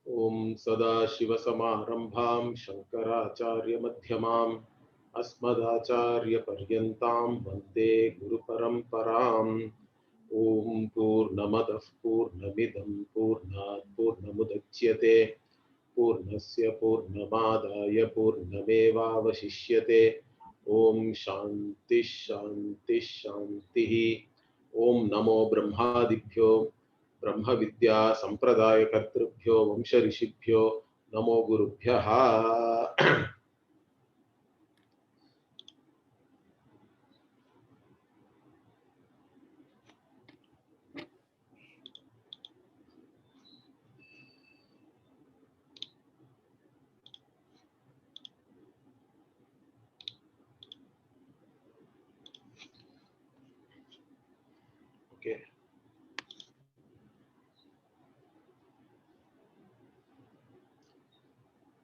ओम सदाशिवसमारंभां शंकराचार्यमध्यमाम् अस्मदाचार्यपर्यन्तां वन्दे गुरुपरम्पराम्। ओम पूर्णमदः पूर्णमिदं पूर्णात् पूर्णमुदच्यते पूर्णस्य पूर्णमादाय पूर्णमेवावशिष्यते। ओम शांति शांति शांति। ओम नमो ब्रह्मादिभ्यो ब्रह्म विद्या संप्रदाय कर्तृभ्यो वंश ऋषिभ्यो नमो गुरुभ्यः। Okay.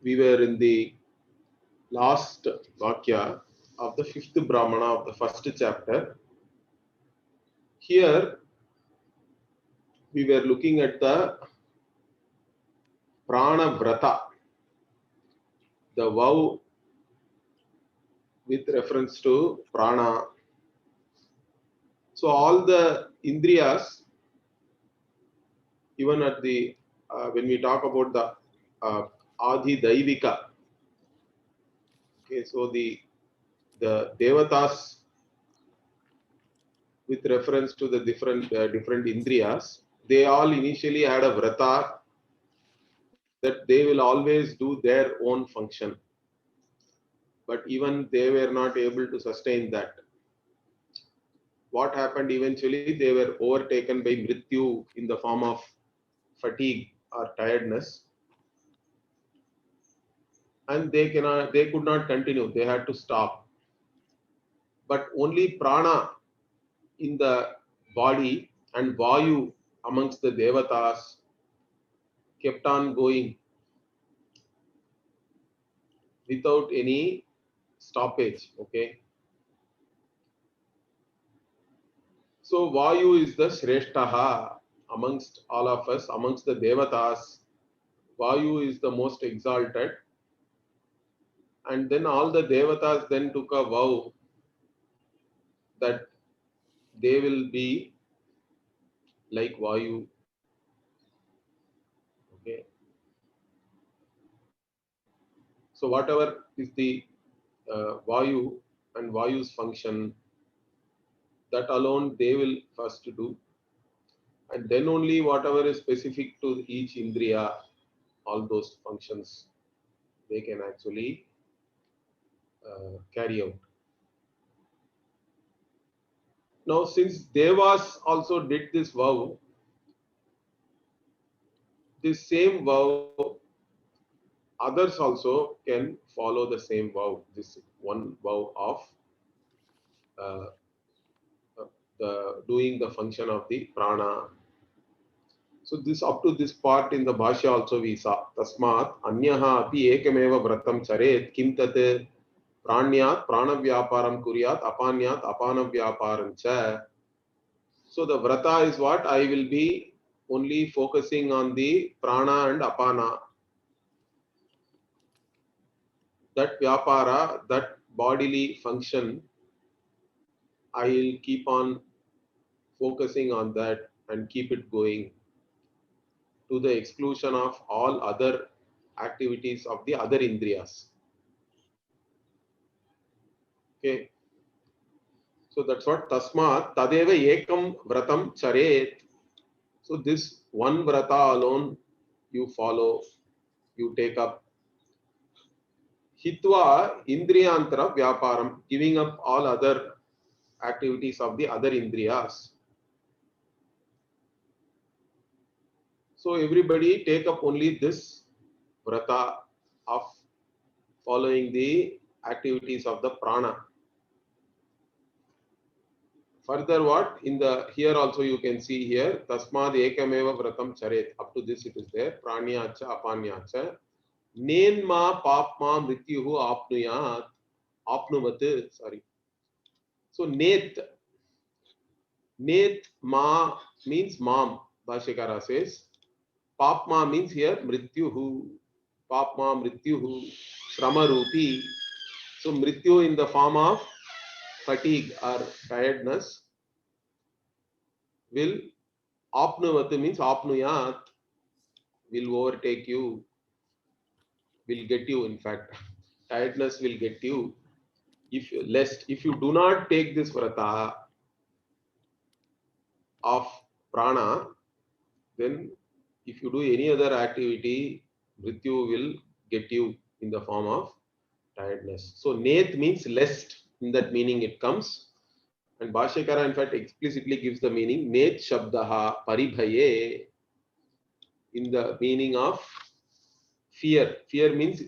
We were in the last Vakya of the fifth Brahmana of the first chapter. Here we were looking at the Prana Vrata, the vow with reference to Prana. So all the Indriyas, even at the when we talk about the Adi Daivika, okay, so the Devatas with reference to the different Indriyas, they all initially had a Vrata that they will always do their own function. But even they were not able to sustain that. What happened eventually? They were overtaken by Mrityu in the form of fatigue or tiredness. And they could not continue. They had to stop. But only Prana in the body and Vayu amongst the Devatas kept on going without any stoppage. Okay. So Vayu is the Shreshtaha amongst all of us, amongst the Devatas. Vayu is the most exalted. And then all the Devatas then took a vow that they will be like Vayu. Okay. So whatever is the Vayu and Vayu's function, that alone they will first do. And then only whatever is specific to each Indriya, all those functions, they can actually carry out. Now, since Devas also did this vow, this same vow, others also can follow the same vow, this one vow of doing the function of the prana. So this up to this part in the Bhashya also we saw. Tasmat anyaha api ekameva vratam charet kim tat pranyat pranavyaparam kuryat apanyat apanavyaparam cha. So the vrata is what? I will be only focusing on the prana and apana. That vyapara, that bodily function, I will keep on focusing on that and keep it going to the exclusion of all other activities of the other indriyas. Okay. So that's what tasmat tadeva ekam vratam charet. So this one vrata alone you follow, you take up. Hitva indriyantara vyaparam, giving up all other activities of the other indriyas. So everybody take up only this vrata of following the activities of the prana. Further what? In the here also you can see here tasmad ekameva vratam charet. Up to this it is there. Pranyacha apanyacha. Nenma papma mrityuhu apnuyat. Apnuvat. Sorry. So net ma means mom. Bhashyakara says. Papma means here mrityuhu. Papma mrityuhu. Shrama rupi. So mrityu in the form of fatigue or tiredness will apnuvat means apnuyat, will overtake you, will get you. In fact, tiredness will get you. If you do not take this vrata of prana, then if you do any other activity, mrityu will get you in the form of tiredness. So net means lest, in that meaning it comes. And Bhashyakara in fact explicitly gives the meaning net shabdaha paribhaye, in the meaning of fear. Fear means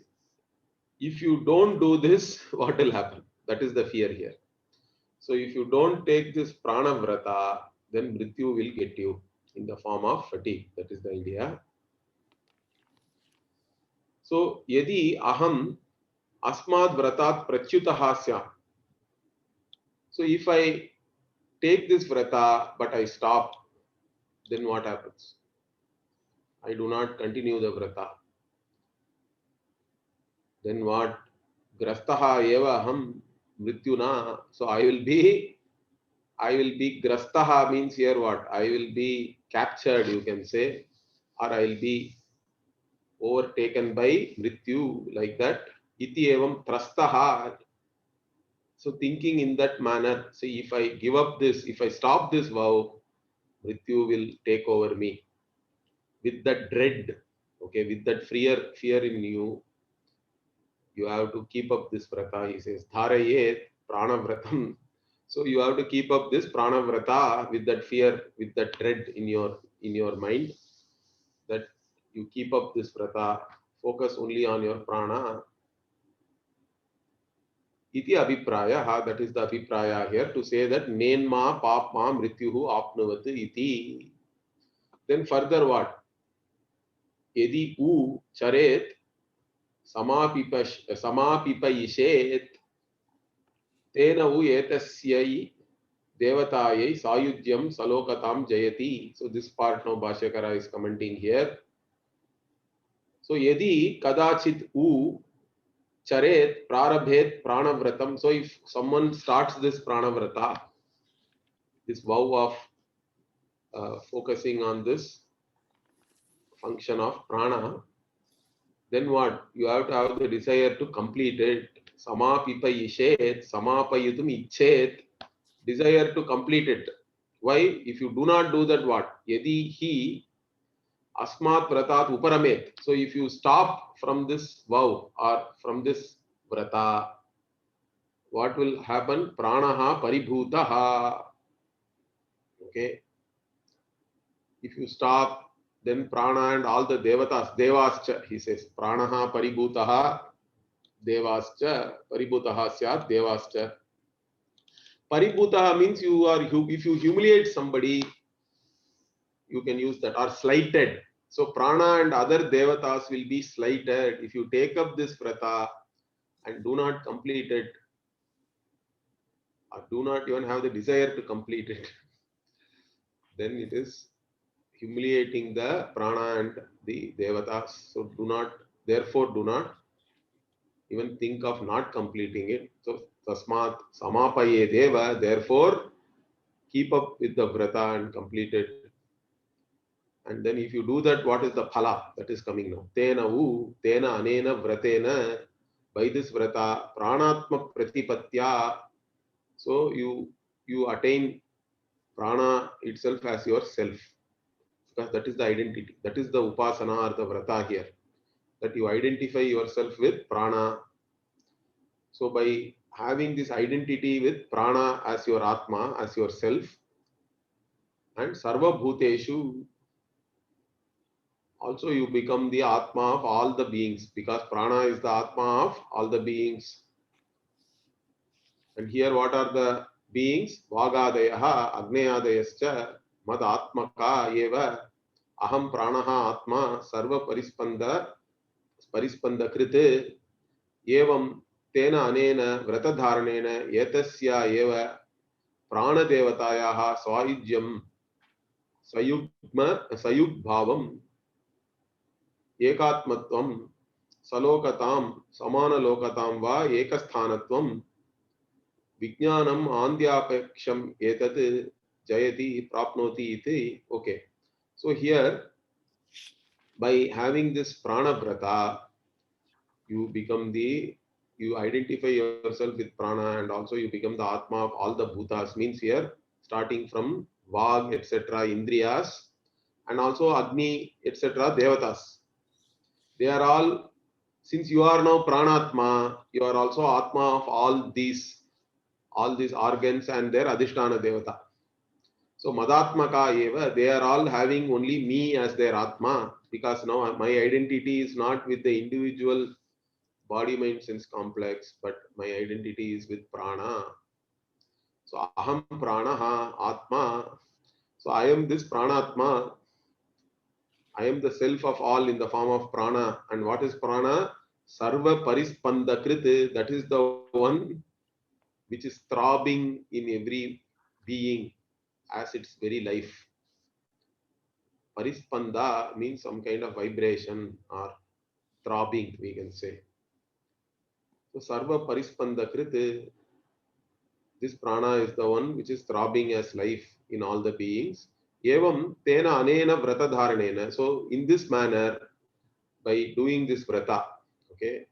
if you don't do this, what will happen? That is the fear here. So if you don't take this prana vrata, then mrityu will get you in the form of fatigue. That is the idea. So yadi aham asmad vratat pratyutaha syam. So if I take this vrata but I stop, then what happens? I do not continue the vrata. Then what? Grastaha eva aham mrityuna. So I will be grastaha means here what? I will be captured, you can say, or I will be overtaken by mrityu, like that. Iti evam trastaha. So thinking in that manner, see, if I give up this, if I stop this vow, mrityu will take over me. With that dread, okay, with that fear in you, you have to keep up this vrata. He says, dharayet prana vratam. So you have to keep up this prana vrata with that fear, with that dread in your mind, that you keep up this vrata, focus only on your prana. Iti abhipraya, that is the abhipraya here, to say that nenma papma mrityuhu apnuvat iti. Then further what? Yadi u charet samapipayishet tena u etasyai devatayai sayudyam salokatam jayati. So this part now Bhashyakara is commenting here. So yadi kadachit u charet prarabhet pranavratam. So if someone starts this pranavrata, this vow of focusing on this function of prana, then what? You have to have the desire to complete it. Samapipayishet, samapayitum ichet, desire to complete it. Why? If you do not do that, what? Yadi hi asmat vratat uparamet. So if you stop from this vow or from this vrata, what will happen? Pranaha paribhutaha. Okay. If you stop, then prana and all the devatas, devascha, he says, pranaha paribhutaha, devascha, paribhutaha syat, devascha. Paribhutaha means if you humiliate somebody, you can use that, or slighted. So prana and other devatas will be slighted if you take up this vrata and do not complete it, or do not even have the desire to complete it. Then it is humiliating the prana and the devatas. So therefore do not even think of not completing it. So tasmat samapaye deva, therefore keep up with the vrata and complete it. And then if you do that, what is the phala that is coming now? Tena anena vratena, by this vrata, pranatma pratipatya. So you attain prana itself as yourself. Because that is the identity. That is the upasana or the vrata here. That you identify yourself with prana. So by having this identity with prana as your atma, as yourself, and sarva bhuteshu, also you become the atma of all the beings, because prana is the atma of all the beings. And here what are the beings? Vagadayaha, agneyadayascha, mad atmaka eva, aham pranaha atma, sarva parispanda krite, evam tena anena vratadharanena etasya eva pranadevatayah swayujyam sayugbhavam. ekatmatvam salokatam samanalokatam va ekasthanatvam vijnanam andyapeksham etat jayati prapnoti iti. Okay, so here by having this prana brata, you become the, you identify yourself with prana, and also you become the atma of all the bhutas. Means here starting from vag etc indriyas, and also agni etc devatas, they are all, since you are now pranatma, you are also atma of all these organs and their adhisthana devata. So madatmaka eva, they are all having only me as their atma, because now my identity is not with the individual body mind sense complex, but my identity is with prana. So aham pranaha atma. So I am this pranatma. I am the self of all in the form of prana. And what is prana? Sarva parispandakrit. That is the one which is throbbing in every being as its very life. Parispanda means some kind of vibration or throbbing, we can say. So sarva parispandakrit, this prana is the one which is throbbing as life in all the beings. Evam tena anena vrata dharanena. So in this manner, by doing this vrata, okay,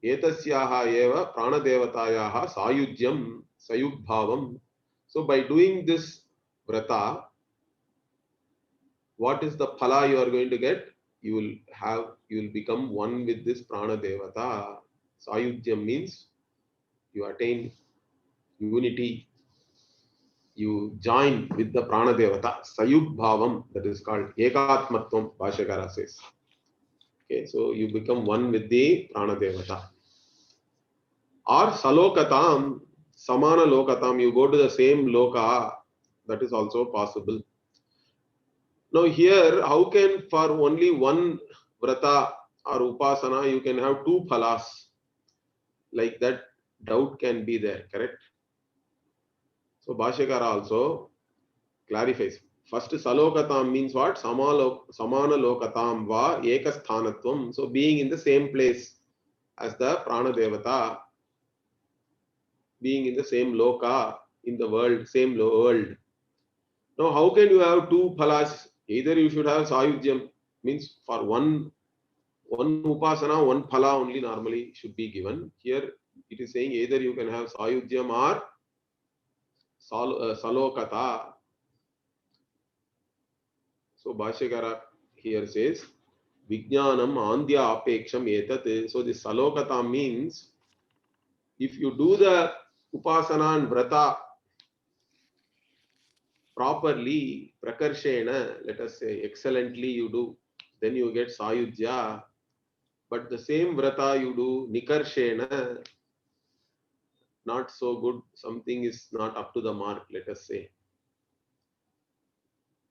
etasyaha eva pranadevatayaha sayujyam sayugbhavam. So by doing this vrata, what is the phala you are going to get? You will become one with this prana devata. Sayujyam means you attain unity, you join with the prana devata. Sayug bhavam, that is called ekatmatvam, Bhashyakara says. Okay, so you become one with the prana devata. Or salokatam, samana lokatam, you go to the same loka, that is also possible. Now here, how can for only one vrata or upasana you can have two phalas? Like that, doubt can be there, correct? So Bhashyakara also clarifies. First, salokatam means what? Samana lokatam va ekasthanatvam. So being in the same place as the prana devata, being in the same loka, in the world, same world. Now, how can you have two phalas? Either you should have sayujyam, means for one upasana, one phala only normally should be given. Here it is saying either you can have sayujyam or salokata. So Bhashyakara here says Vijnanam Andhya Apeksham Etat. So this Salokata means if you do the Upasana and Vrata properly, Prakarshena, let us say excellently you do, then you get Sayujya. But the same Vrata you do Nikarshena, not so good, something is not up to the mark, let us say.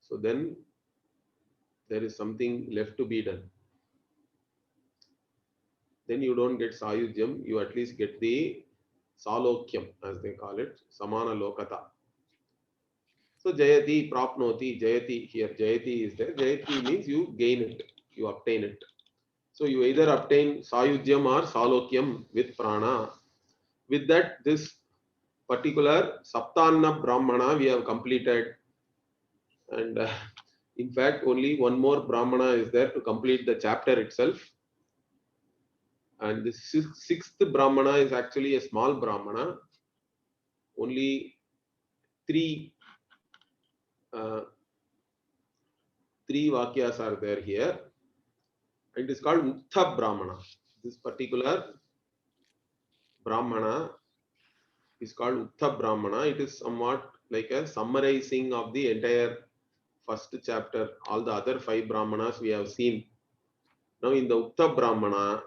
So then there is something left to be done. Then you don't get Sayujyam, you at least get the Salokyam, as they call it, Samana Lokata. So Jayati, Prapnoti, Jayati, here Jayati is there. Jayati means you gain it, you obtain it. So you either obtain Sayujyam or Salokyam with Prana. With that, this particular Saptanna Brahmana we have completed. And in fact, only one more Brahmana is there to complete the chapter itself. And the sixth Brahmana is actually a small Brahmana. Only three Vakyas are there here. It is called Mukta Brahmana. This particular Brahmana is called Mukta Brahmana. It is somewhat like a summarizing of the entire first chapter. All the other 5 Brahmanas we have seen. Now in the Mukta Brahmana,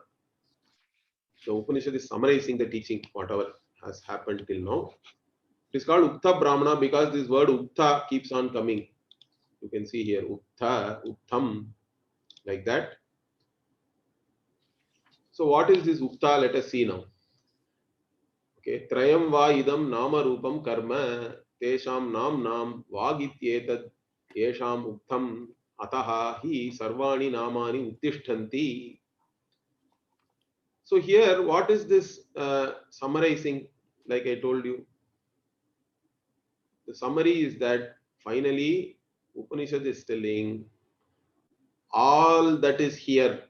the Upanishad is summarizing the teaching, whatever has happened till now. It is called Ukta Brahmana because this word Ukta keeps on coming. You can see here Ukta, Uktam, like that. So what is this Ukta? Let us see now. Okay, Trayam va idam nama rupam karma tesham nam vagityetat yesham uktam Ataha hi sarvani namani uttishtanti. So here, what is this summarizing? Like I told you, the summary is that finally Upanishad is telling all that is here.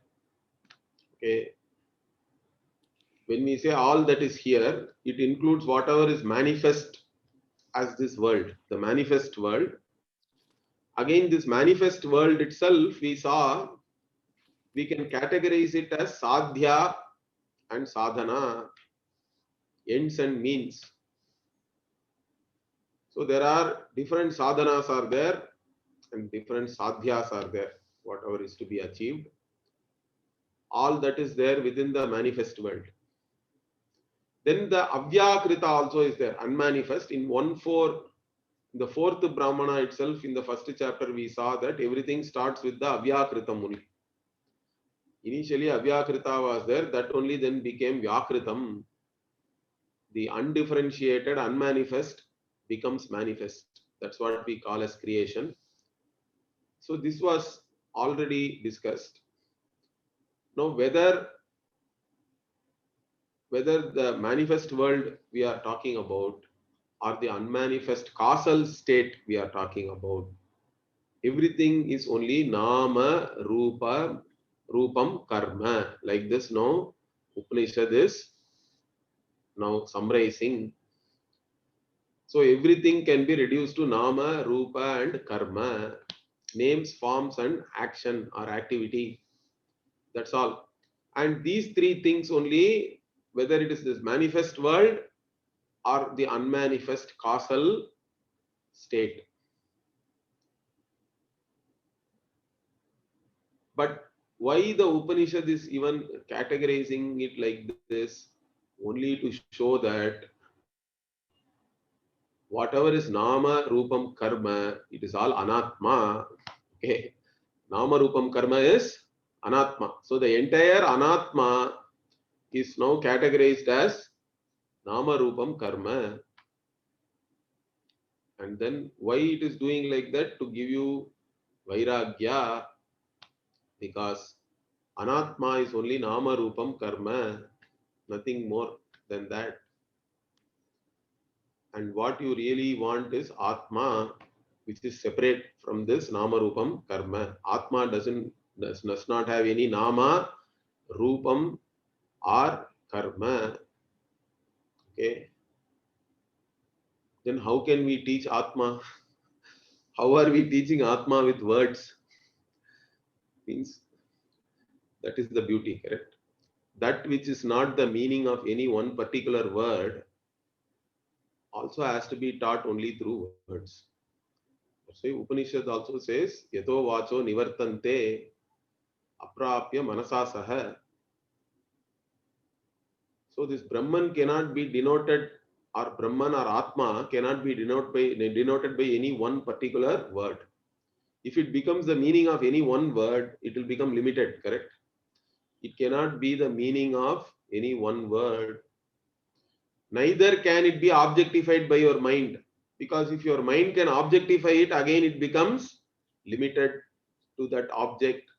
Okay, when we say all that is here, it includes whatever is manifest as this world, the manifest world. Again, this manifest world itself, we saw, we can categorize it as sadhya and sadhana, ends and means. So there are different sadhanas are there and different sadhyas are there, whatever is to be achieved. All that is there within the manifest world. Then the avyakrita also is there, unmanifest. In the fourth Brahmana itself, in the first chapter, we saw that everything starts with the avyakritam only. Initially, avyakrita was there, that only then became vyakritam. The undifferentiated, unmanifest becomes manifest. That's what we call as creation. So this was already discussed. Now, whether the manifest world we are talking about or the unmanifest causal state we are talking about, everything is only nama, rupa, rupam, karma. Like this, no? Upanishad is now summarizing. So everything can be reduced to nama, rupa, and karma. Names, forms, and action or activity. That's all. And these three things only, whether it is this manifest world or the unmanifest causal state. But why the Upanishad is even categorizing it like this? Only to show that whatever is nama, rupam, karma, it is all anatma. Okay. Nama, rupam, karma is anatma. So the entire anatma is now categorized as nama, rupam, karma. And then why it is doing like that? To give you vairagya, because anatma is only nama, rupam, karma, nothing more than that. And what you really want is atma, which is separate from this nama, rupam, karma. Atma does not have any nama, rupam, or karma. Okay. Then how can we teach atma? How are we teaching atma with words? Means that is the beauty, correct? That which is not the meaning of any one particular word also has to be taught only through words. So Upanishad also says, Yato vacho nivartante aprapya manasa saha. So this Brahman cannot be denoted, or Brahman or Atma cannot be denoted by any one particular word. If it becomes the meaning of any one word, it will become limited, correct? It cannot be the meaning of any one word. Neither can it be objectified by your mind, because if your mind can objectify it, again it becomes limited to that object.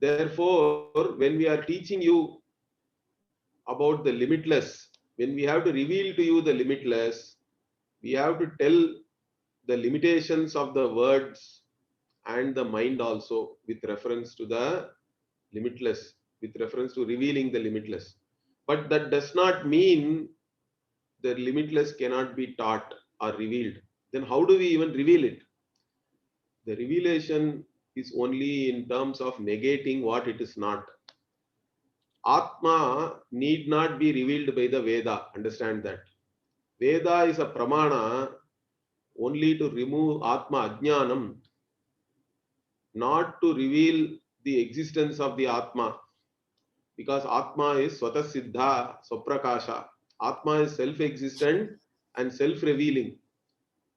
Therefore, when we are teaching you about the limitless, when we have to reveal to you the limitless, we have to tell the limitations of the words and the mind also, with reference to the limitless, with reference to revealing the limitless. But that does not mean the limitless cannot be taught or revealed. Then how do we even reveal it? The revelation is only in terms of negating what it is not. Atma need not be revealed by the Veda. Understand that. Veda is a pramana only to remove Atma Ajnanam, not to reveal the existence of the Atma. Because Atma is Swata Siddha, Swaprakasha. Atma is self-existent and self-revealing.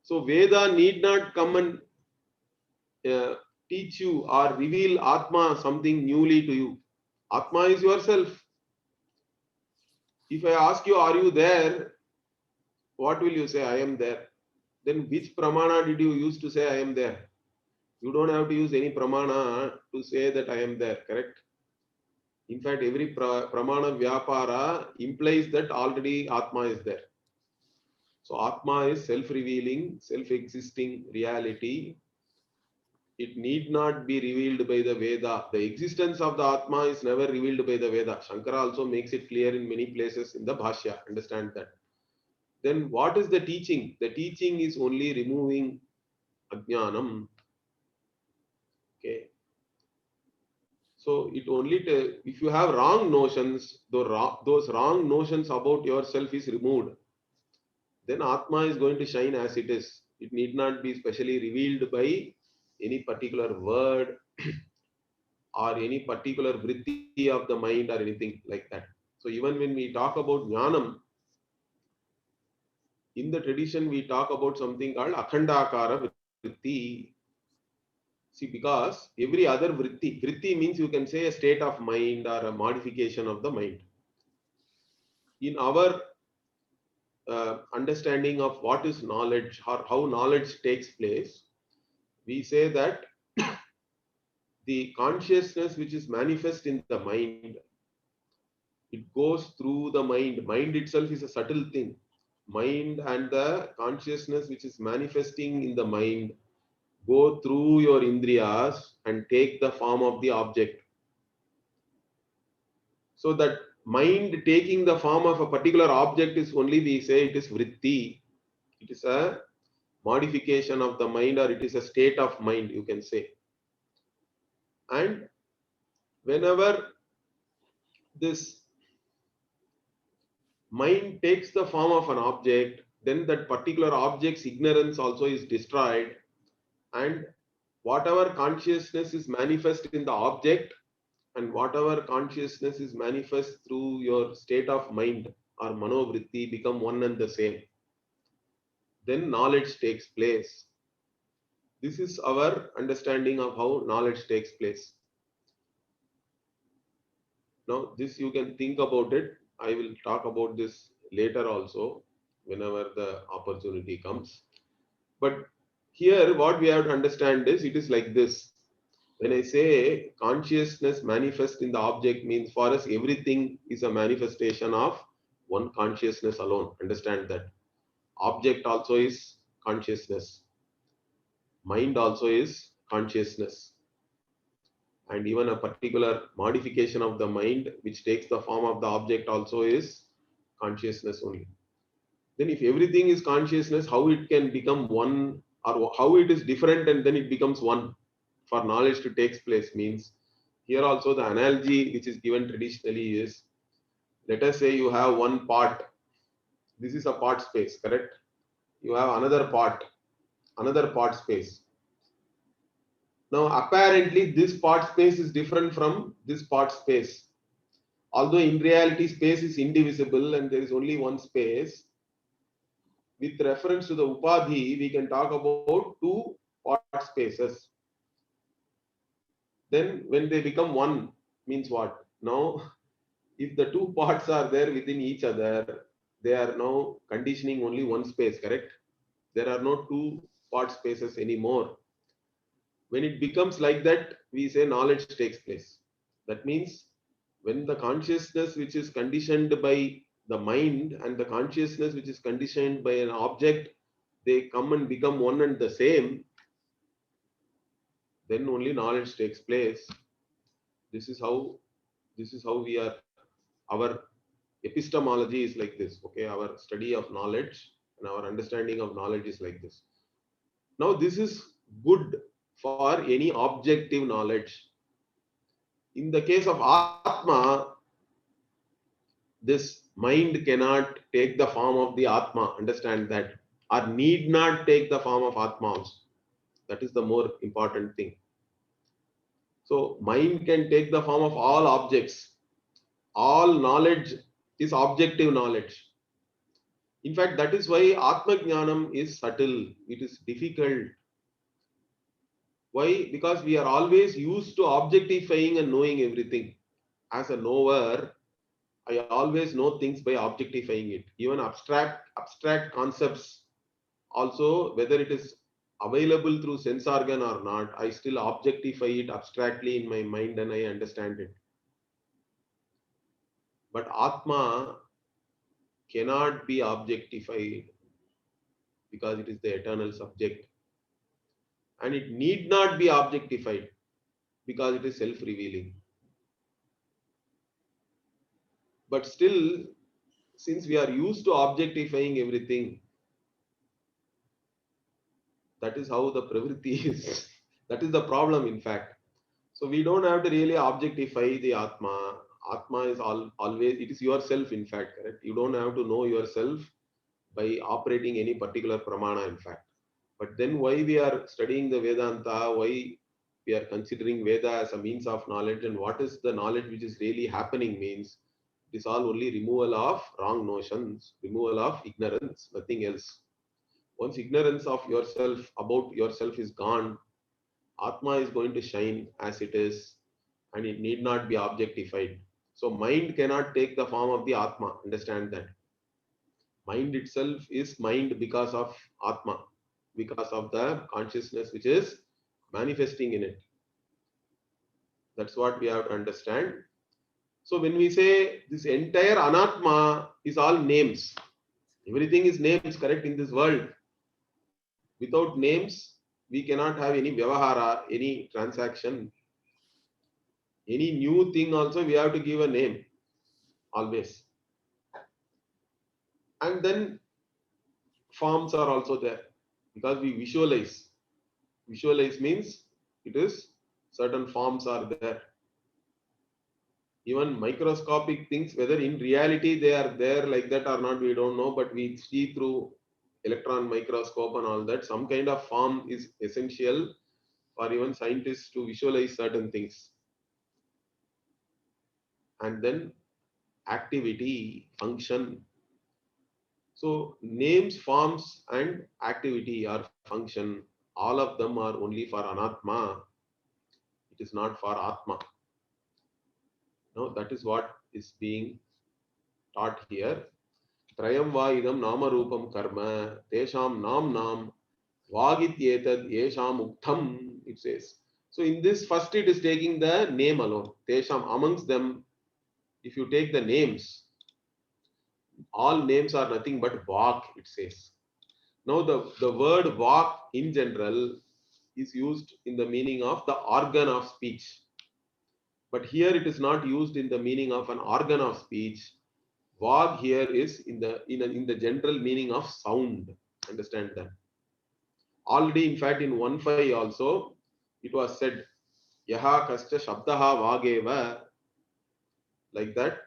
So Veda need not come and teach you or reveal Atma something newly to you. Atma is yourself. If I ask you, are you there? What will you say? I am there. Then which pramana did you use to say I am there? You don't have to use any pramana to say that I am there, correct? In fact, every pramana vyapara implies that already Atma is there. So Atma is self-revealing, self-existing reality. It need not be revealed by the Veda. The existence of the Atma is never revealed by the Veda. Shankara also makes it clear in many places in the Bhashya. Understand that. Then what is the teaching? The teaching is only removing Ajnanam. Okay. So it only, if you have wrong notions, those wrong notions about yourself is removed. Then Atma is going to shine as it is. It need not be specially revealed by any particular word or any particular vritti of the mind or anything like that. So even when we talk about jnanam, in the tradition we talk about something called akhandakara vritti. See, because every other vritti means you can say a state of mind or a modification of the mind. In our understanding of what is knowledge or how knowledge takes place, we say that the consciousness which is manifest in the mind, it goes through the mind. Mind itself is a subtle thing. Mind and the consciousness which is manifesting in the mind go through your indriyas and take the form of the object. So that mind taking the form of a particular object is only, we say it is vritti. It is a modification of the mind, or it is a state of mind, you can say. And whenever this mind takes the form of an object, then that particular object's ignorance also is destroyed, and whatever consciousness is manifest in the object and whatever consciousness is manifest through your state of mind or manovritti become one and the same. Then knowledge takes place. This is our understanding of how knowledge takes place. Now, this you can think about it. I will talk about this later also, whenever the opportunity comes. But here, what we have to understand is it is like this. When I say consciousness manifest in the object, means for us, everything is a manifestation of one consciousness alone. Understand that. Object also is consciousness. Mind also is consciousness. And even a particular modification of the mind which takes the form of the object also is consciousness only. Then if everything is consciousness, how it can become one, or how it is different and then it becomes one for knowledge to take place, means here also the analogy which is given traditionally is, let us say you have one part. This is a part space, correct? You have another part space. Now apparently this part space is different from this part space. Although in reality space is indivisible and there is only one space, with reference to the upadhi, we can talk about two part spaces. Then when they become one, means what? Now, if the two parts are there within each other, they are now conditioning only one space, correct? There are no two part spaces anymore. When it becomes like that, we say knowledge takes place. That means when the consciousness which is conditioned by the mind and the consciousness which is conditioned by an object, they come and become one and the same, then only knowledge takes place. This is how we are, our epistemology is like this. Okay, our study of knowledge and our understanding of knowledge is like this. Now this is good for any objective knowledge. In the case of Atma, this mind cannot take the form of the Atma, understand that, or need not take the form of Atma also. That is the more important thing. So mind can take the form of all objects. All knowledge is objective knowledge. In fact, that is why Atma Jnanam is subtle. It is difficult. Why? Because we are always used to objectifying and knowing everything. As a knower, I always know things by objectifying it. Even abstract concepts also, whether it is available through sense organ or not, I still objectify it abstractly in my mind and I understand it. But Atma cannot be objectified because it is the eternal subject. And it need not be objectified because it is self-revealing. But still, since we are used to objectifying everything, that is how the pravritti is. That is the problem, in fact. So we don't have to really objectify the Atma. Atma is always, it is yourself, in fact, correct? You don't have to know yourself by operating any particular pramana, in fact. But then why we are studying the Vedanta, why we are considering Veda as a means of knowledge, and what is the knowledge which is really happening means, it is all only removal of wrong notions, removal of ignorance, nothing else. Once ignorance of yourself, about yourself is gone, Atma is going to shine as it is, and it need not be objectified. So mind cannot take the form of the Atma, understand that. Mind itself is mind because of Atma, because of the consciousness which is manifesting in it. That's what we have to understand. So when we say this entire Anatma is all names, everything is names, correct, in this world. Without names, we cannot have any vyavahara, any transaction, any new thing also we have to give a name, always. And then forms are also there because we visualize. Visualize means it is certain forms are there. Even microscopic things, whether in reality they are there like that or not, we don't know, but we see through electron microscope and all that. Some kind of form is essential for even scientists to visualize certain things. And then activity, function. So names, forms, and activity or function, all of them are only for Anatma. It is not for Atma. No, that is what is being taught here. Trayam va idam nama rupam karma, tesham nam vagityetad yesham uktham, it says. So in this first it is taking the name alone. Tesham, amongst them, if you take the names, all names are nothing but vak, it says. Now the word vak in general is used in the meaning of the organ of speech. But here it is not used in the meaning of an organ of speech. Vag here is in the general meaning of sound. Understand that. Already, in fact, in 1.5 also, it was said, Yaha kascha shabdaha vageva, like that.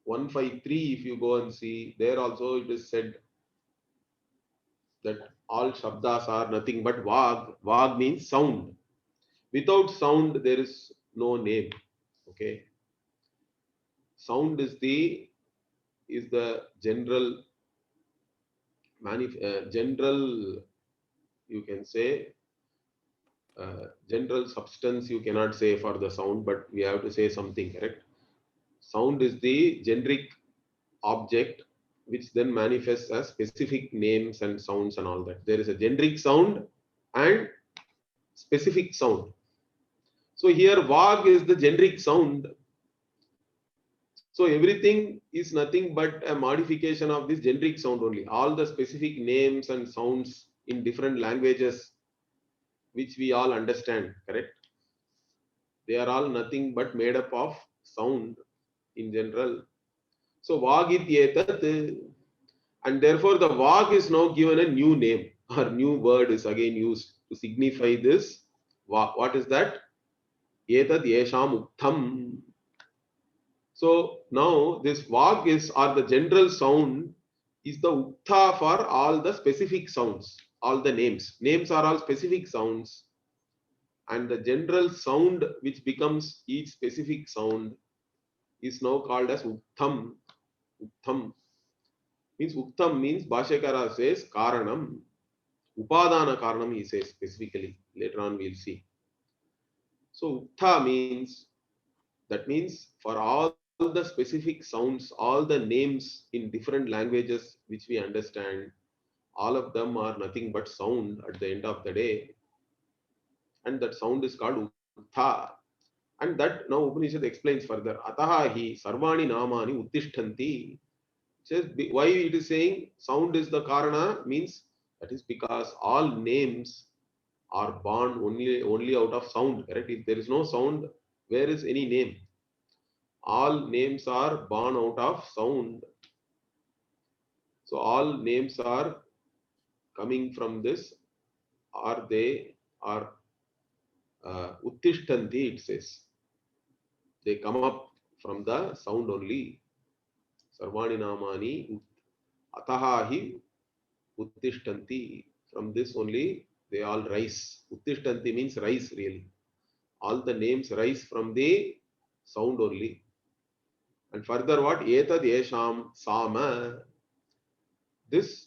153, if you go and see, there also it is said that all shabdas are nothing but vag. Vag means sound. Without sound, there is no name. Okay. Sound is the general general, you can say, general substance you cannot say for the sound, but we have to say something, correct? Sound is the generic object which then manifests as specific names and sounds and all that. There is a generic sound and specific sound. So here Vag is the generic sound. So everything is nothing but a modification of this generic sound only. All the specific names and sounds in different languages which we all understand, correct? They are all nothing but made up of sound in general. So Vagityetat, and therefore the Vag is now given a new name or new word is again used to signify this Vag. What is that? Etad Yesham Uktham. So now this Vag is, or the general sound, is the Uktha for all the specific sounds, all the names. Names are all specific sounds. And the general sound which becomes each specific sound is now called as Uktham. Uktham means Bhashyakara says Karanam. Upadana Karanam he says specifically. Later on we'll see. So Uktha means, that means for all the specific sounds, all the names in different languages which we understand, All of them are nothing but sound at the end of the day. And that sound is called Uttha. And that now Upanishad explains further. Ataha hi sarvani namani uttishtanti. Says why it is saying sound is the karana means that is because all names are born only out of sound. Correct? If there is no sound, where is any name? All names are born out of sound. So all names are coming from this, or they are uttishtanti, it says. They come up from the sound only. Sarvani namani ataha hi uttishtanti. From this only they all rise. Uttishtanti means rise really. All the names rise from the sound only. And further what? Etad yesham sama. This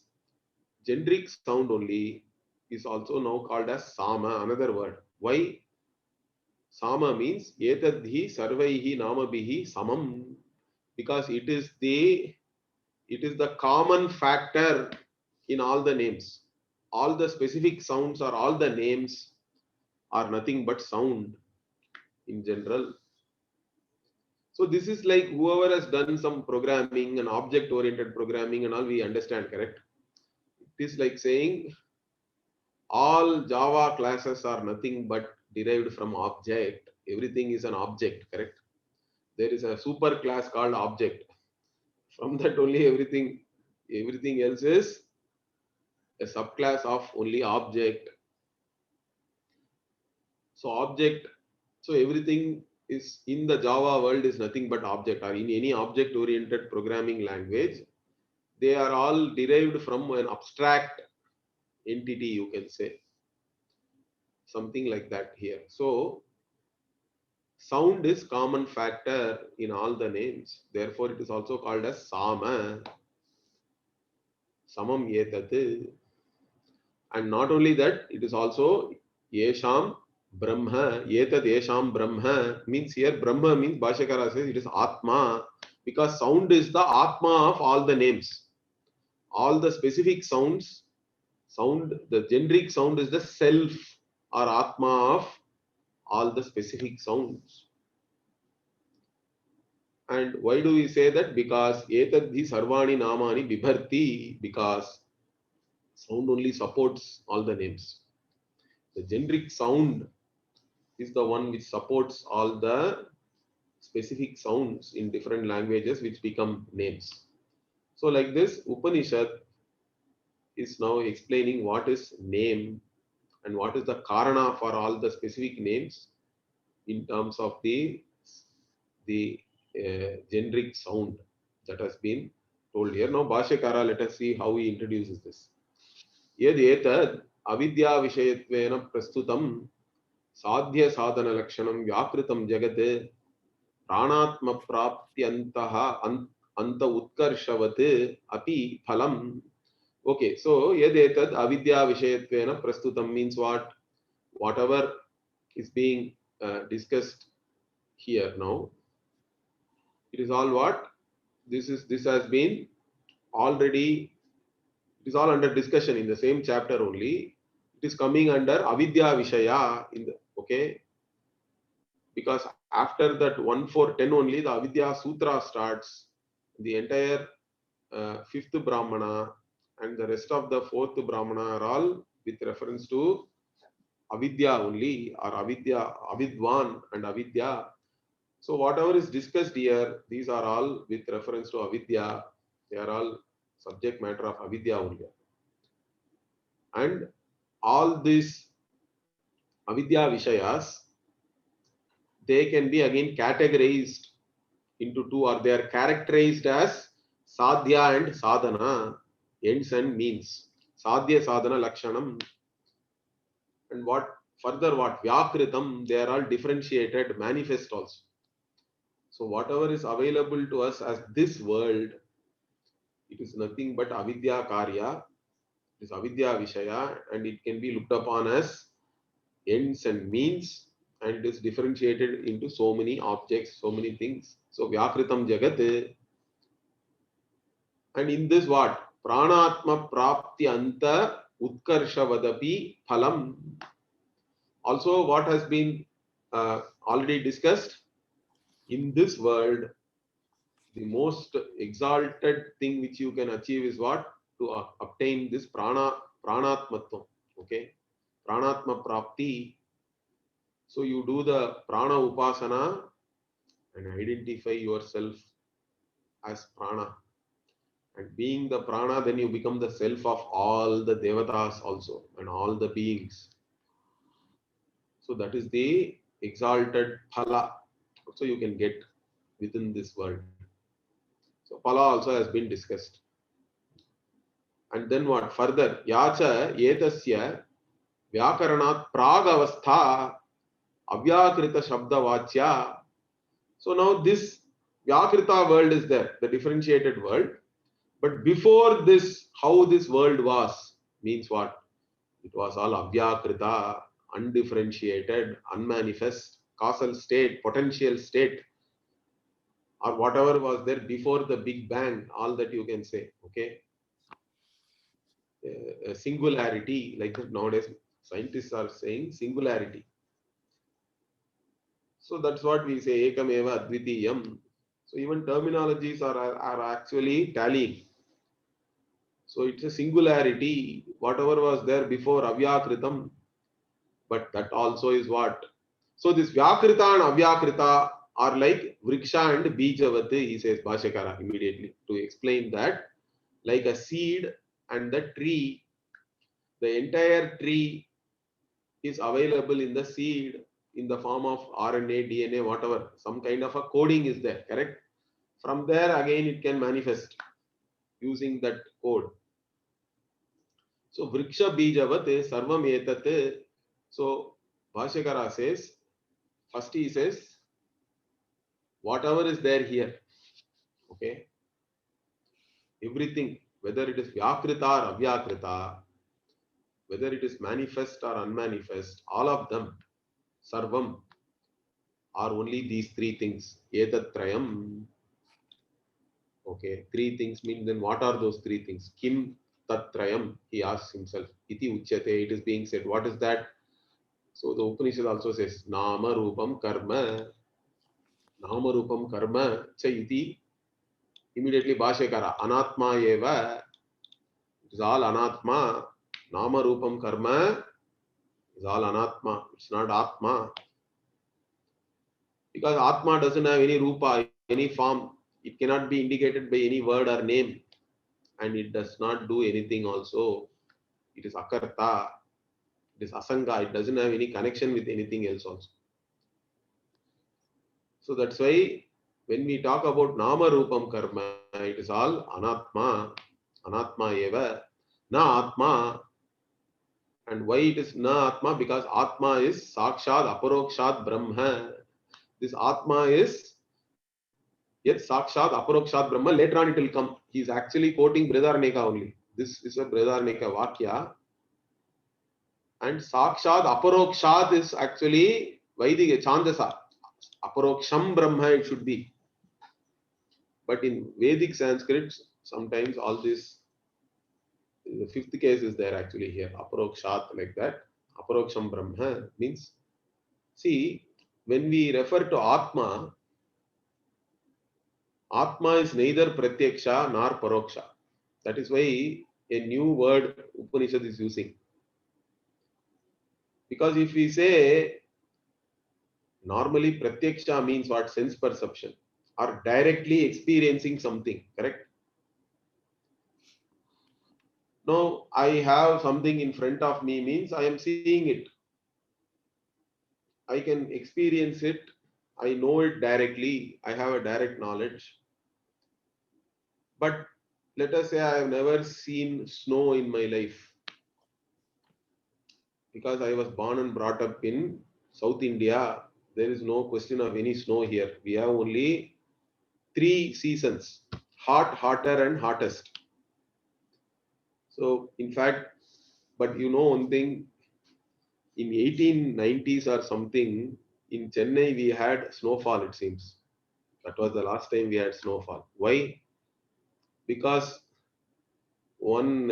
generic sound only is also now called as sama, another word. Why? Sama means etadhi sarvaihi namabihi samam, because it is the common factor in all the names. All the specific sounds or all the names are nothing but sound in general. So this is like whoever has done some programming and object oriented programming and all, we understand, correct? It is like saying all Java classes are nothing but derived from object. Everything is an object, correct? There is a super class called object. From that only everything else is a subclass of only object. So object, so everything is in the Java world is nothing but object, or in any object oriented programming language, they are all derived from an abstract entity, you can say. Something like that here. So sound is common factor in all the names. Therefore, it is also called as Sama. Samam yetat. And not only that, it is also Yesham Brahma. Yetat Yesham Brahma means here Brahma means Bhashyakara says it is Atma, because sound is the Atma of all the names. All the specific sounds, the generic sound is the self or Atma of all the specific sounds. And why do we say that? Because etadhi sarvani namani bibharti, because sound only supports all the names. The generic sound is the one which supports all the specific sounds in different languages which become names. So like this, Upanishad is now explaining what is name and what is the karana for all the specific names in terms of the generic sound that has been told here. Now Bhashyakara, let us see how he introduces this. Yad etad avidya vishayattvena prastutam sadhya sadhana lakshanam vyakritam jagat pranatma praptyantaha anta utkarshavat api phalam. Okay, so yad etad avidya vishayattvena prastutam means what? Whatever is being discussed here now, it is all what? This has been already, it is all under discussion in the same chapter only. It is coming under avidya vishaya in the, okay, because after that 1-4-10 only the avidya sutra starts. The entire fifth brahmana and the rest of the fourth brahmana are all with reference to avidya only, or avidya, avidwan and avidya. So whatever is discussed here, these are all with reference to avidya. They are all subject matter of avidya only. And all these avidya vishayas, they can be again categorized into two, or they are characterized as sadhya and sadhana, ends and means. Sadhya sadhana lakshanam. And what further, what vyakritam, they are all differentiated, manifest also. So whatever is available to us as this world, it is nothing but avidya karya, it is avidya vishaya, and it can be looked upon as ends and means, and it is differentiated into so many objects, so many things. So vyakritam jagat, and in this what? pranatma prapti anta utkarsha vadapi phalam. Also, what has been already discussed, in this world, the most exalted thing which you can achieve is what? To obtain this pranatmatvam. Okay, pranatma prapti. So you do the prana upasana and identify yourself as prana. And being the prana, then you become the self of all the devatas also and all the beings. So that is the exalted phala. So you can get within this world. So phala also has been discussed. And then what further? Yacha etasya vyakaranat pragavastha avyakrita shabda vachya. So now this vyakrita world is there, the differentiated world. But before this, how this world was, means what? It was all avyakrita, undifferentiated, unmanifest, causal state, potential state, or whatever was there before the Big Bang, all that you can say. Okay, a singularity, like that nowadays scientists are saying singularity. So that's what we say, ekameva advitiyam. So even terminologies are actually tallying. So it's a singularity, whatever was there before avyakritam, but that also is what? So this vyakrita and avyakrita are like vriksha and bijavat, he says Bhashyakara immediately to explain that, like a seed and the tree, the entire tree is available in the seed in the form of RNA, DNA, whatever, some kind of a coding is there, correct? From there again it can manifest using that code. So vriksha bijavat sarvam etat. So Bhashyakara says, first he says, whatever is there here, okay, everything, whether it is vyakrita or avyakrita, whether it is manifest or unmanifest, all of them, sarvam, are only these three things. Etatrayam. Okay, three things mean, then what are those three things? Kim tatrayam, he asks himself. Iti uchyate, it is being said. What is that? So the Upanishad also says, Nama Rupam Karma. Nama Rupam Karma cha iti. Immediately Bhashyakara, Anatma eva. It is all Anatma. Nama Rupam Karma is all Anatma. It's not Atma. Because Atma doesn't have any Rupa, any form. It cannot be indicated by any word or name. And it does not do anything also. It is Akarta. It is Asanga. It doesn't have any connection with anything else also. So that's why when we talk about Nama Rupam Karma, it is all Anatma. Anatma eva. Na Atma. And why it is Na Atma? Because Atma is Sakshad Aparokshad Brahma. This Atma is yet Sakshad Aparokshad Brahma. Later on it will come. He is actually quoting Brihadaranyaka only. This is a Brihadaranyaka Vakya. And Sakshad Aparokshad is actually Vaidic Chandasa. Aparoksham Brahma it should be. But in Vedic Sanskrit, sometimes all this, the fifth case is there actually here. Aparokshat like that. Aparoksham Brahma means, see, when we refer to Atma, Atma is neither Pratyaksha nor Paroksha. That is why a new word Upanishad is using. Because if we say, normally Pratyaksha means what? Sense perception or directly experiencing something, correct? Now I have something in front of me means I am seeing it. I can experience it. I know it directly. I have a direct knowledge. But let us say I have never seen snow in my life. Because I was born and brought up in South India, there is no question of any snow here. We have only three seasons: hot, hotter, and hottest. So, in fact, but you know one thing, in 1890s or something, in Chennai we had snowfall, it seems. That was the last time we had snowfall. Why? Because one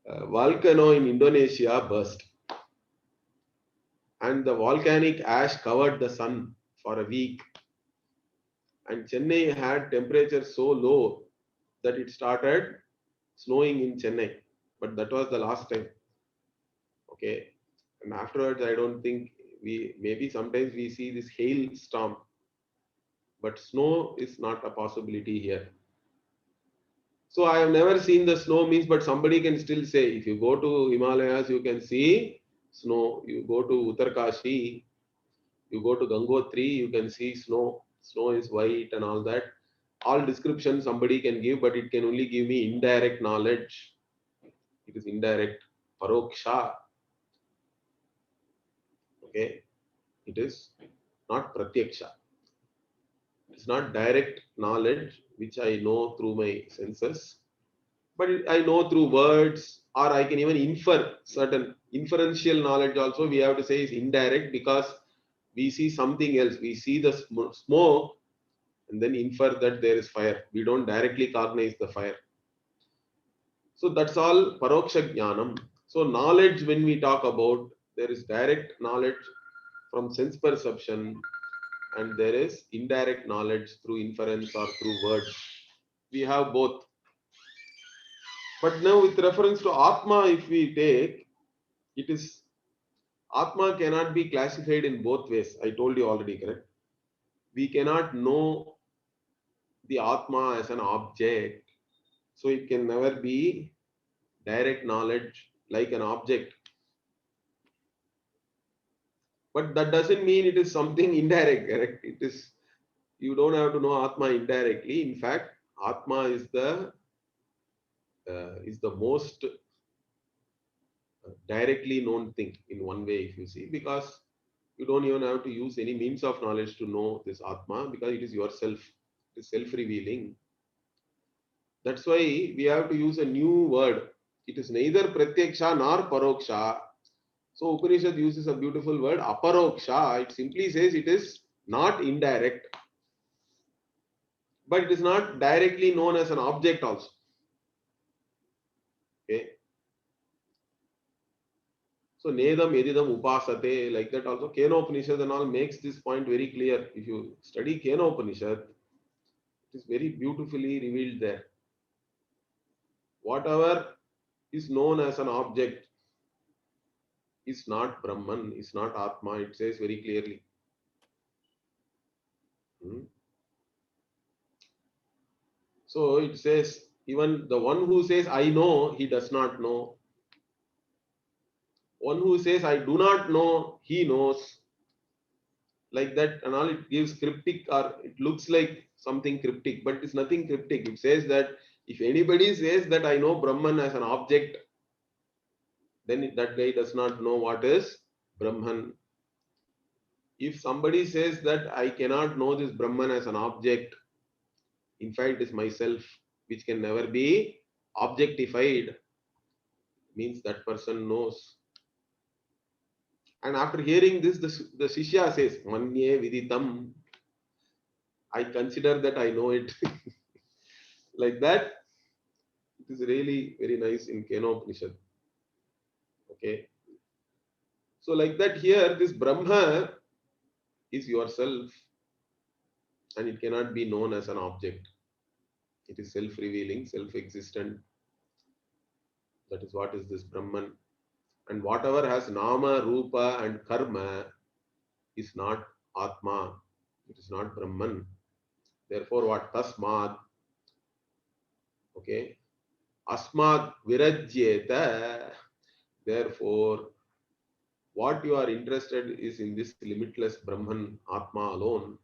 volcano in Indonesia burst, and the volcanic ash covered the sun for a week, and Chennai had temperature so low that it started snowing in Chennai, but that was the last time. Okay, and afterwards I don't think we, maybe sometimes we see this hail storm, but snow is not a possibility here. So I have never seen the snow means, but somebody can still say, if you go to Himalayas, you can see snow. You go to Uttarkashi, you go to Gangotri, you can see snow. Snow is white and all that. All description somebody can give, but it can only give me indirect knowledge. It is indirect, paroksha. Okay, it is not pratyaksha. It's not direct knowledge which I know through my senses, but I know through words, or I can even infer certain inferential knowledge also. We have to say is indirect because we see something else. We see the smoke and then infer that there is fire. We don't directly cognize the fire. So that's all paroksha jnanam. So knowledge, when we talk about, there is direct knowledge from sense perception, and there is indirect knowledge through inference or through words. We have both. But now with reference to Atma, if we take, it is Atma cannot be classified in both ways. I told you already, correct? We cannot know the Atma as an object. So it can never be direct knowledge like an object. But that doesn't mean it is something indirect, correct? It is, you don't have to know Atma indirectly. In fact, Atma is the most directly known thing in one way, if you see, because you don't even have to use any means of knowledge to know this Atma, because it is yourself, it is self-revealing. That's why we have to use a new word. It is neither pratyaksha nor paroksha. So Upanishad uses a beautiful word, aparoksha. It simply says it is not indirect, but it is not directly known as an object also. Okay. So Nedam Edidam Upasate, like that also. Kenopanishad and all makes this point very clear. If you study Kenopanishad, it is very beautifully revealed there. Whatever is known as an object is not Brahman, is not Atma. It says very clearly. So it says, even the one who says I know, he does not know. One who says I do not know, he knows. Like that, and all, it gives cryptic, or it looks like something cryptic, but it's nothing cryptic. It says that if anybody says that I know Brahman as an object, then that guy does not know what is Brahman. If somebody says that I cannot know this Brahman as an object, in fact, it is myself, which can never be objectified, means that person knows. And after hearing this, the Shishya says, Manye Viditam, I consider that I know it. Like that, it is really very nice in Kenopanishad. Okay. So, like that, here, this Brahma is yourself, and it cannot be known as an object. It is self revealing, self existent. That is what is this Brahman. And whatever has Nama, Rupa, and Karma is not Atma. It is not Brahman. Therefore, what Tasmad, okay, Asmad Virajyeta. Therefore, what you are interested is in this limitless Brahman, Atma alone.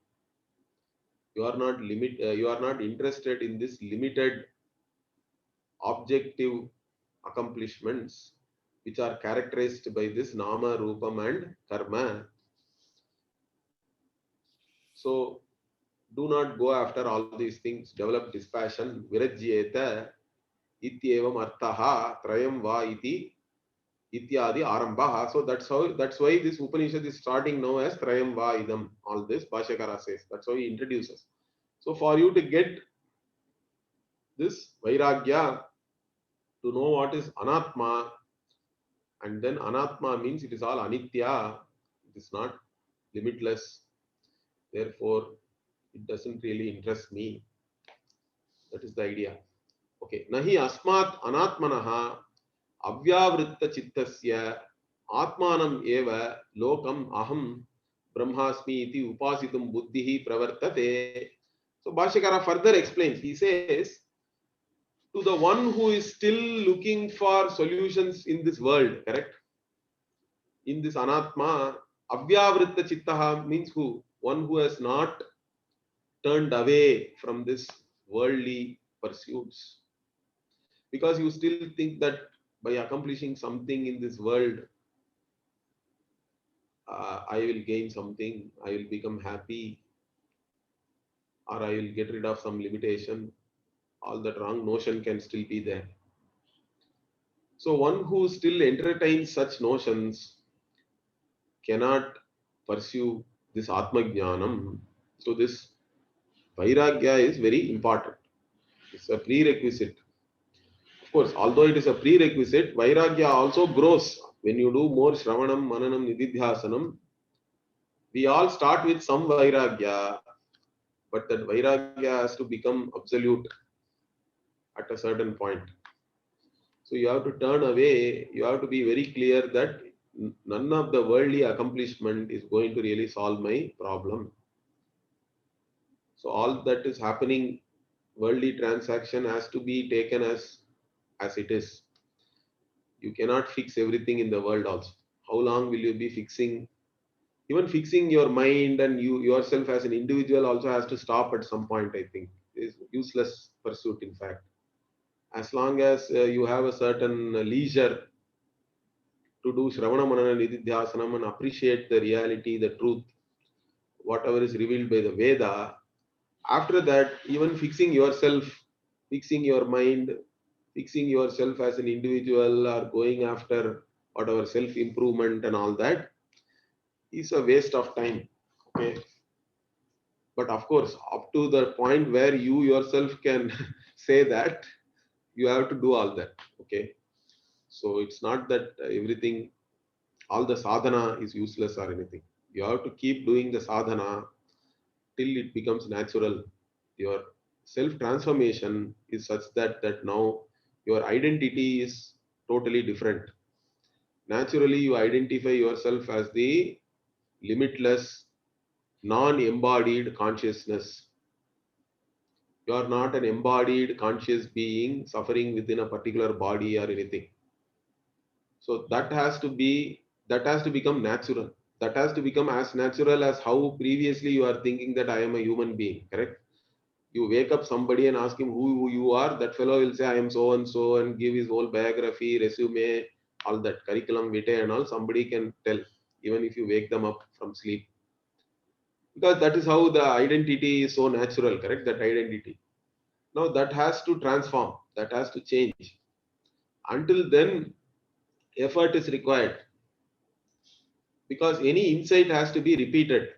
You are not you are not interested in this limited objective accomplishments which are characterized by this Nama, Rupam, and Karma. So, do not go after all these things. Develop dispassion. Virajyeta ityevam arthaha trayam va iti ityadi arambaha. So that's why this Upanishad is starting now as trayam va idam. All this Bhashyakara says. That's how he introduces. So for you to get this vairagya, to know what is anatma, and then anatma means it is all anitya, it is not limitless, therefore it doesn't really interest me. That is the idea. Okay, nahi asmat anatmanaha avyavritta chittasya atmanam eva lokam aham brahmasmi iti upasitum buddhihi pravartate. So Bhashyakara further explains, he says, to the one who is still looking for solutions in this world, correct? In this anatma, avyavritta chittaha means who? One who has not turned away from this worldly pursuits. Because you still think that by accomplishing something in this world, I will gain something, I will become happy, or I will get rid of some limitation. All that wrong notion can still be there. So one who still entertains such notions cannot pursue this Atma Jnanam. So this Vairagya is very important. It's a prerequisite. Of course, although it is a prerequisite, Vairagya also grows. When you do more Shravanam, Mananam, Nididhyasanam, we all start with some Vairagya, but that Vairagya has to become absolute at a certain point. So you have to turn away, you have to be very clear that none of the worldly accomplishment is going to really solve my problem. So all that is happening, worldly transaction has to be taken as it is. You cannot fix everything in the world also. How long will you be fixing? Even fixing your mind and you yourself as an individual also has to stop at some point, I think. Is useless pursuit, in fact. As long as you have a certain leisure to do Shravana Manana Nididhyasanam and appreciate the reality, the truth, whatever is revealed by the Veda, after that, even fixing yourself, fixing your mind, fixing yourself as an individual or going after whatever self-improvement and all that is a waste of time. Okay. But of course, up to the point where you yourself can say that, you have to do all that. Okay. So it's not that everything, all the sadhana is useless or anything. You have to keep doing the sadhana till it becomes natural. Your self transformation is such that now your identity is totally different. Naturally, you identify yourself as the limitless, non embodied consciousness. You are not an embodied conscious being suffering within a particular body or anything. So that has to become natural. That has to become as natural as how previously you are thinking that I am a human being, correct? You wake up somebody and ask him who you are, that fellow will say I am so and so and give his whole biography, resume, all that curriculum vitae and all. Somebody can tell, even if you wake them up from sleep. Because that is how the identity is so natural, correct? That identity. Now that has to transform, that has to change. Until then, effort is required. Because any insight has to be repeated.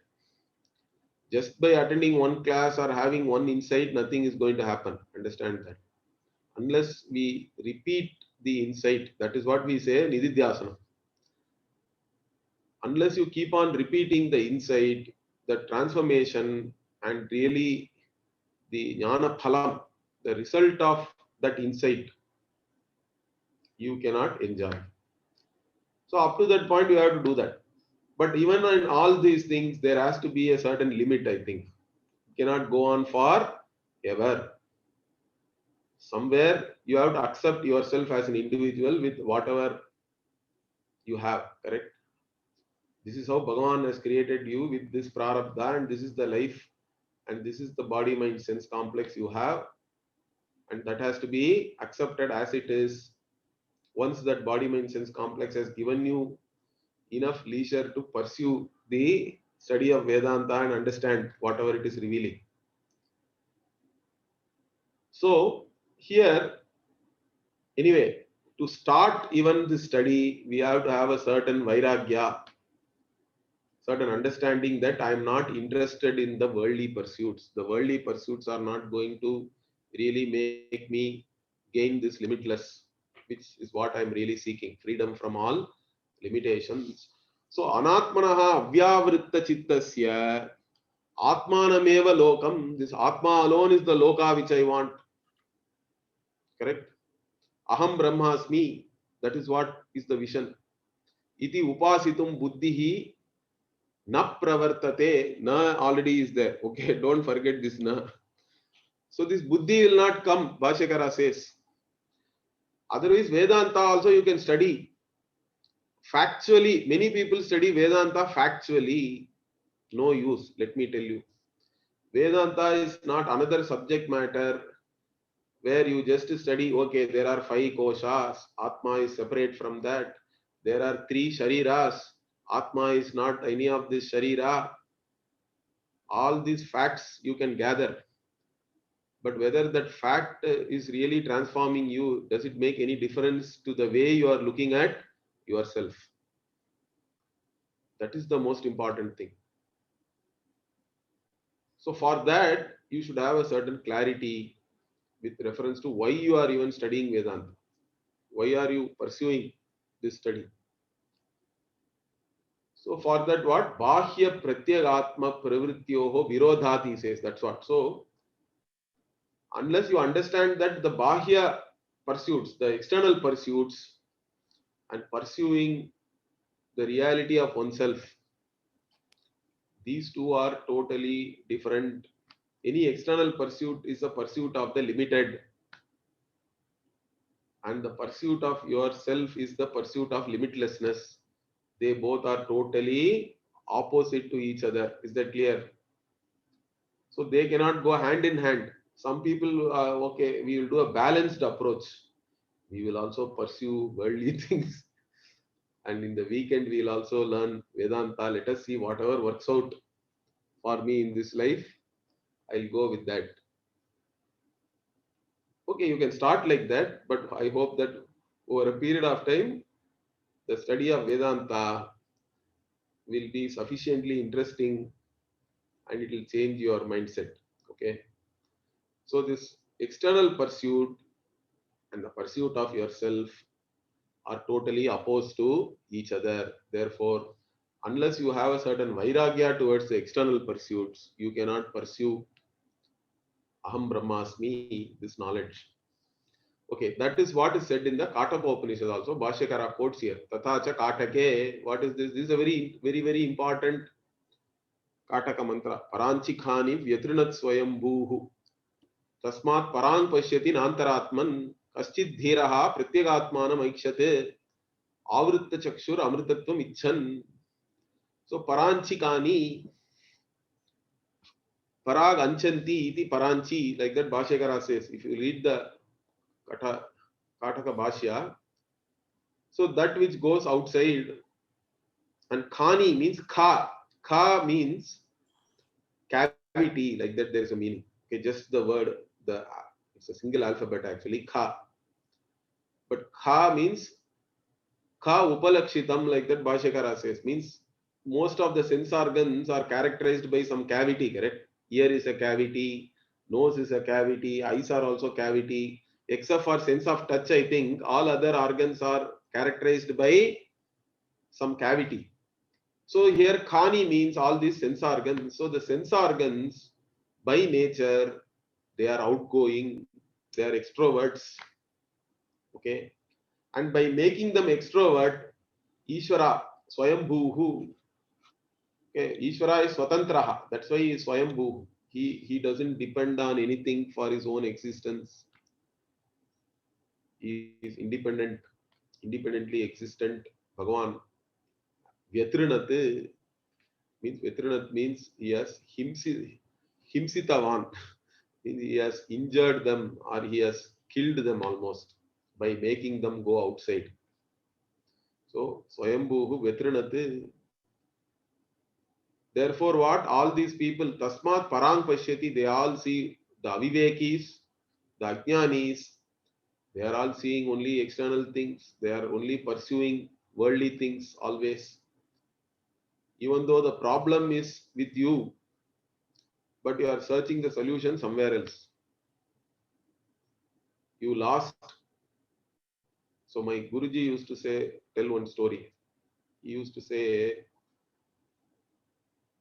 Just by attending one class or having one insight, nothing is going to happen. Understand that. Unless we repeat the insight, that is what we say Nididhyasana. Unless you keep on repeating the insight, the transformation, and really the jnana phalam, the result of that insight, you cannot enjoy. So up to that point, you have to do that. But even in all these things, there has to be a certain limit, I think. You cannot go on for ever. Somewhere you have to accept yourself as an individual with whatever you have, correct? This is how Bhagavan has created you with this prarabdha, and this is the life, and this is the body mind sense complex you have, and that has to be accepted as it is. Once that body mind sense complex has given you enough leisure to pursue the study of Vedanta and understand whatever it is revealing. So here, anyway, to start even the study, we have to have a certain vairagya, certain understanding that I am not interested in the worldly pursuits. The worldly pursuits are not going to really make me gain this limitless. which is what I'm really seeking, freedom from all limitations. So anatmanaha avyavritta chittasya atmanameva lokam. This atma alone is the loka which I want. Correct? Aham brahmasmi. That is what is the vision. Iti upasitum buddhihi na pravartate. Na already is there. Okay, don't forget this na. So this buddhi will not come, Bhashyakara says. Otherwise, Vedanta also you can study. Factually, many people study Vedanta factually. No use, let me tell you. Vedanta is not another subject matter where you just study, okay, there are 5 koshas, Atma is separate from that. There are 3 shariras, Atma is not any of this sharira. All these facts you can gather. But whether that fact is really transforming you, does it make any difference to the way you are looking at yourself? That is the most important thing. So for that, you should have a certain clarity with reference to why you are even studying Vedanta. Why are you pursuing this study? So for that, what? Bahya pratyagatma pravrityoho virodhat, he says. That's what. So unless you understand that the bahya pursuits, the external pursuits, and pursuing the reality of oneself, these two are totally different. Any external pursuit is a pursuit of the limited, and the pursuit of yourself is the pursuit of limitlessness. They both are totally opposite to each other. Is that clear? So they cannot go hand in hand. Some people, okay, we will do a balanced approach. We will also pursue worldly things. And in the weekend, we will also learn Vedanta. Let us see whatever works out for me in this life. I'll go with that. Okay, you can start like that, but I hope that over a period of time, the study of Vedanta will be sufficiently interesting and it will change your mindset. Okay. So this external pursuit and the pursuit of yourself are totally opposed to each other. Therefore, unless you have a certain vairagya towards the external pursuits, you cannot pursue Aham Brahmasmi, this knowledge. Okay, that is what is said in the Kataka Upanishad also. Bhashyakara quotes here. Tathacha Katake. What is this? This is a very important Kataka mantra. Paranchikhani vyatrinat swayam bhuhu. Tasmat parang pashyati nantaratman. Kaschid dhiraha pratyagatmanam aikshate. Avritta chakshur amritatvam icchan. So paranchikani. Parag anchanti iti paranchi. Like that Bhashyakara says. If you read the Kataka Bhashya, so that which goes outside, and khani means kha. Kha means cavity, like that there is a meaning. Okay, just the word, it's a single alphabet actually, kha. But kha means kha upalakshitam, like that Bhashyakara says, means most of the sense organs are characterized by some cavity, correct? Ear is a cavity, nose is a cavity, eyes are also cavity. Except for sense of touch, I think all other organs are characterized by some cavity. So here khani means all these sense organs. So the sense organs by nature, they are outgoing, they are extroverts. Okay. And by making them extrovert, Ishvara, Swayambhuhu. Okay, Ishvara is Swatantraha. That's why he is Swayambhuhu. He doesn't depend on anything for his own existence. He is independently existent. Bhagavan. Vyatrinat means he has himsitavan. He has injured them or he has killed them almost by making them go outside. So Swayambhuhu Vetrinat. Therefore, what? All these people, Tasmat Parang Pashyati, they all see the Avivekis, the Ajnanis, they are all seeing only external things, they are only pursuing worldly things always. Even though the problem is with you, but you are searching the solution somewhere else. You lost So my Guruji used to tell one story. He used to say,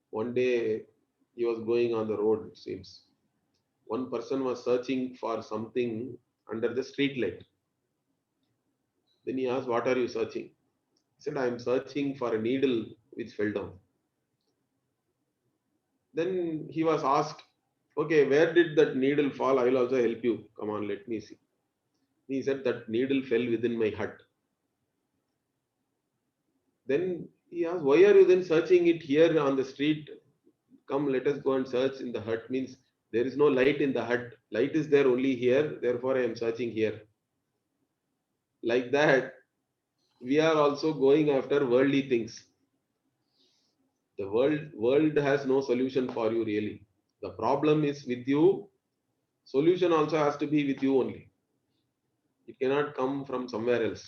one day he was going on the road, it seems. One person was searching for something under the street light. Then he asked, "What are you searching?" He said, "I am searching for a needle which fell down." Then he was asked, "Okay, where did that needle fall? I will also help you. Come on, let me see." He said, "That needle fell within my hut." Then he asked, "Why are you then searching it here on the street? Come, let us go and search in the hut." Means there is no light in the hut. Light is there only here. Therefore, I am searching here. Like that, we are also going after worldly things. The world has no solution for you really. The problem is with you. Solution also has to be with you only. It cannot come from somewhere else.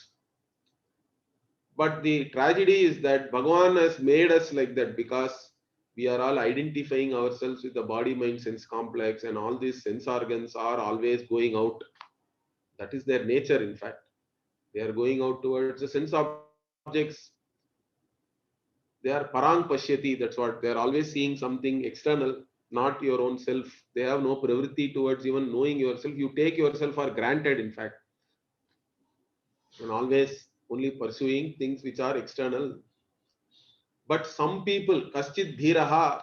But the tragedy is that Bhagavan has made us like that because we are all identifying ourselves with the body mind sense complex, and all these sense organs are always going out. That is their nature, in fact. They are going out towards the sense objects. They are parang pashyati, that's what they are always seeing something external, not your own self. They have no pravritti towards even knowing yourself. You take yourself for granted, in fact, and always only pursuing things which are external. But some people, kaschit dhiraha,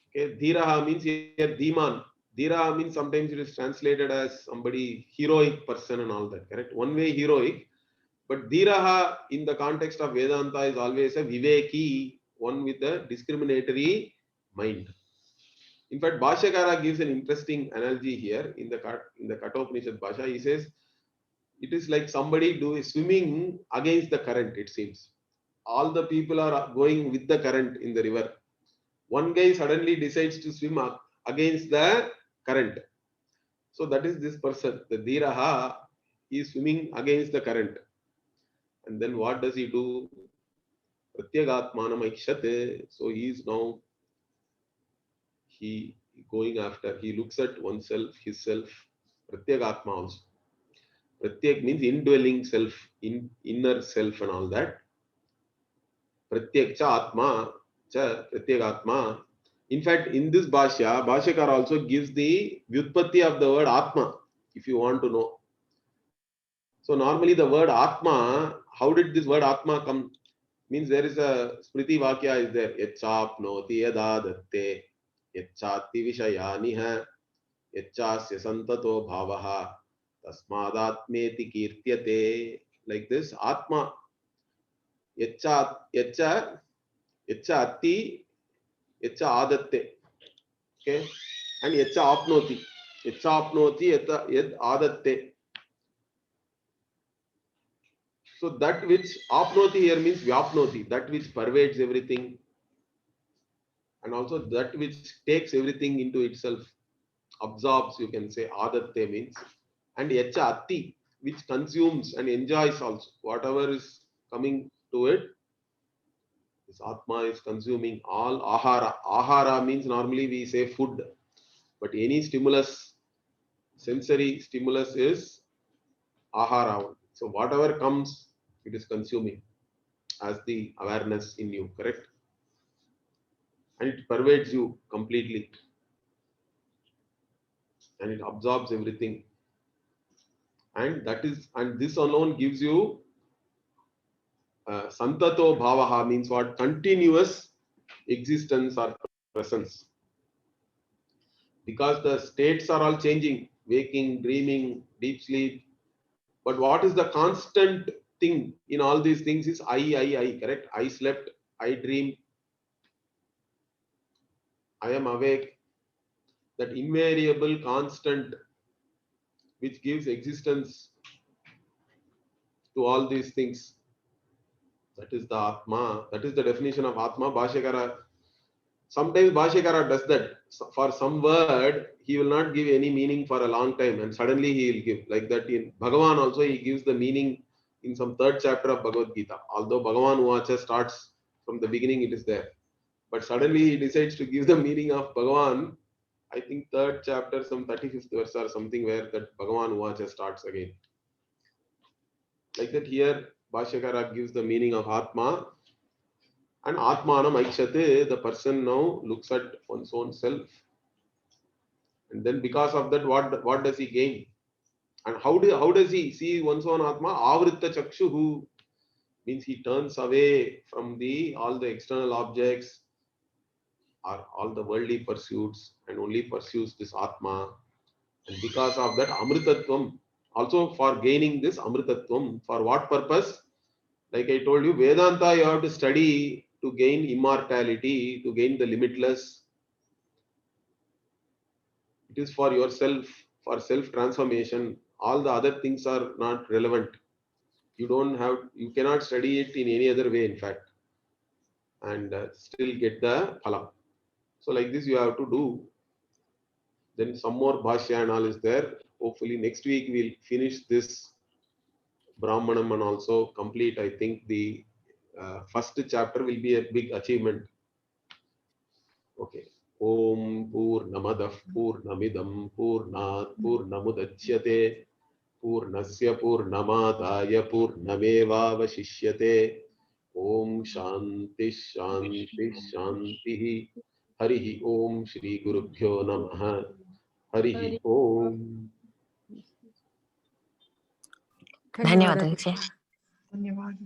okay, dhiraha means here dhiman. Dhira means sometimes it is translated as somebody heroic person and all that, correct? One way heroic, but dhiraha in the context of Vedanta is always a viveki, one with a discriminatory mind. In fact, Bhashyakara gives an interesting analogy here in the Kathopanishad Bhasha. He says it is like somebody swimming against the current, it seems. All the people are going with the current in the river. One guy suddenly decides to swim against the current. So that is this person, the Dhiraha, he is swimming against the current. And then what does he do? Pratyagatmanam aikshate. So he is now going after, he looks at oneself, his self, Pratyagatma also. Pratyak means indwelling self, inner self and all that. Pratyak cha atma, cha Pratyagatma. In fact, in this Bhashyakar also gives the vyutpatti of the word Atma, if you want to know. So normally the word Atma, how did this word Atma come? Means there is a Smriti Vakya is there. Yachapnoti yadadatte, yachati vishayaniha, yachasya santato bhavaha, tasmadatmeti kirtyate. Like this, Atma, yacha, yacha, yachati, yacha adatte. Okay, and yacha apnoti, yad adatte. So that which apnoti here means vyapnoti, that which pervades everything, and also that which takes everything into itself, absorbs, you can say, adatte means, and yacha atti, which consumes and enjoys also. Whatever is coming to it, this Atma is consuming all ahara. Ahara means normally we say food, but any stimulus, sensory stimulus is ahara. So whatever comes, it is consuming as the awareness in you, correct? And it pervades you completely, and it absorbs everything. And this alone gives you santato bhavaha, means what? Continuous existence or presence. Because the states are all changing, waking, dreaming, deep sleep. But what is the constant thing in all these things is I, correct? I slept, I dreamed, I am awake. That invariable constant which gives existence to all these things. That is the Atma. That is the definition of Atma. Bhashyakara. Sometimes Bhashyakara does that. For some word, he will not give any meaning for a long time, and suddenly he will give. Like that in Bhagavan also, he gives the meaning in some third chapter of Bhagavad Gita. Although Bhagavan Uvacha starts from the beginning, it is there. But suddenly he decides to give the meaning of Bhagavan. I think third chapter, some 35th verse or something, where that Bhagavan Uvacha starts again. Like that here, Bhashyakara gives the meaning of Atma. And Atmanam Aikshate, the person now looks at one's own self. And then because of that, what does he gain? And how does he see one's own Atma? Avritta Chakshuhu means he turns away from all the external objects or all the worldly pursuits and only pursues this Atma. And because of that, Amritatvam, also for gaining this Amritatvam, for what purpose? Like I told you, Vedanta you have to study to gain immortality, to gain the limitless. It is for yourself, for self-transformation. All the other things are not relevant. You cannot study it in any other way, in fact, and still get the phala. So like this you have to do. Then some more bhashya and all is there. Hopefully next week we'll finish this Brahmanam and also complete. I think the first chapter will be a big achievement. Okay. Om Purnamadah Purnamidam Purnat Purnamudachyate Purnasya Purnamadaya Purnamevavashishyate. Om Shanti Shanti Shanti. Harihi Om Shri Gurubhyo Namaha. Harihi Om. ಧನ್ಯವಾದ. ಧನ್ಯವಾದ.